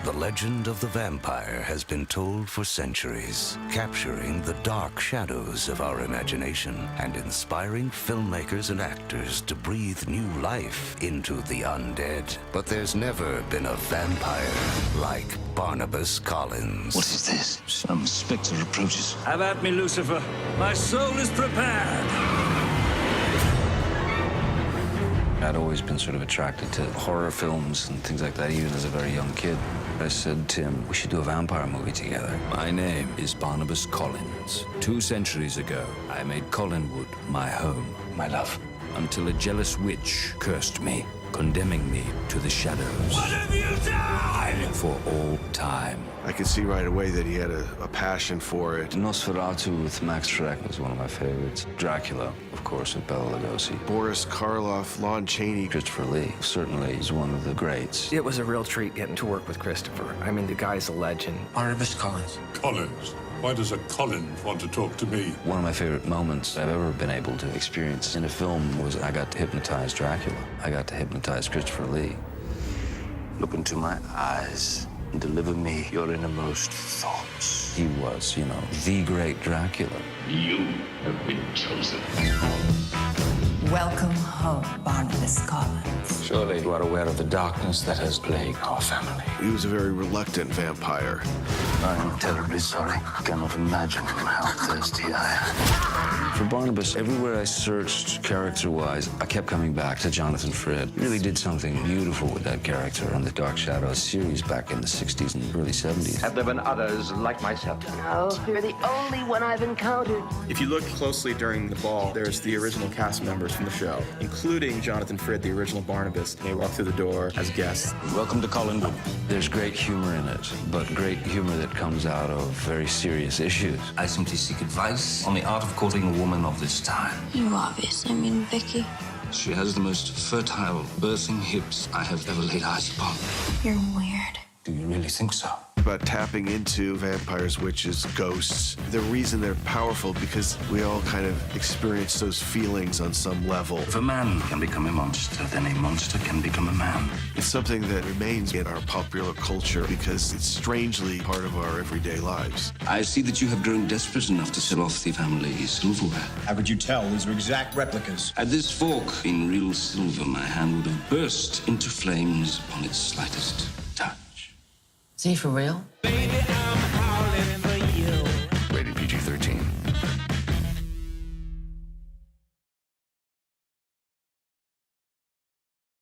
The legend of the vampire has been told for centuries, capturing the dark shadows of our imagination and inspiring filmmakers and actors to breathe new life into the undead. But there's never been a vampire like Barnabas Collins. What is this? Some spectre approaches. Have at me, Lucifer. My soul is prepared. I'd always been sort of attracted to horror films and things like that, even as a very young kid. I said, Tim, we should do a vampire movie together. My name is Barnabas Collins. 2 centuries ago, I made Collinwood my home, My love. until a jealous witch cursed me, condemning me to the shadows. What have you done? For all time. I could see right away that he had a passion for it. Nosferatu with Max Schreck was one of my favorites. Dracula, of course, with Bela Lugosi. Boris Karloff, Lon Chaney. Christopher Lee certainly is one of the greats. It was a real treat getting to work with Christopher. I mean, the guy's a legend. Barnabas Collins. Collins? Why does a Collins want to talk to me? One of my favorite moments I've ever been able to experience in a film was I got to hypnotize Dracula. I got to hypnotize Christopher Lee. Look into my eyes and deliver me your innermost thoughts. He was, the great Dracula. You have been chosen. Welcome home, Barnabas Collins. Surely you are aware of the darkness that has plagued our family. He was a very reluctant vampire. I am terribly sorry. I cannot imagine how thirsty I am. For Barnabas, everywhere I searched character-wise, I kept coming back to Jonathan Frid. He really did something beautiful with that character on the Dark Shadows series back in the 60s and early 70s. Have there been others like myself? No, you're the only one I've encountered. If you look closely during the ball, there's the original cast members from the show, including Jonathan Frid, the original Barnabas. They walk through the door as guests. Welcome to Collinwood. There's great humor in it, but great humor that comes out of very serious issues. I simply seek advice on the art of courting a woman of this time. You obviously mean Vicky. She has the most fertile birthing hips I have ever laid eyes upon. You're weird. Do you really think so? About tapping into vampires, witches, ghosts. The reason they're powerful because we all kind of experience those feelings on some level. If a man can become a monster, then a monster can become a man. It's something that remains in our popular culture because it's strangely part of our everyday lives. I see that you have grown desperate enough to sell off the family silverware. How could you tell? These are exact replicas. Had this fork been real silver, my hand would have burst into flames upon its slightest touch. Is he for real? Baby,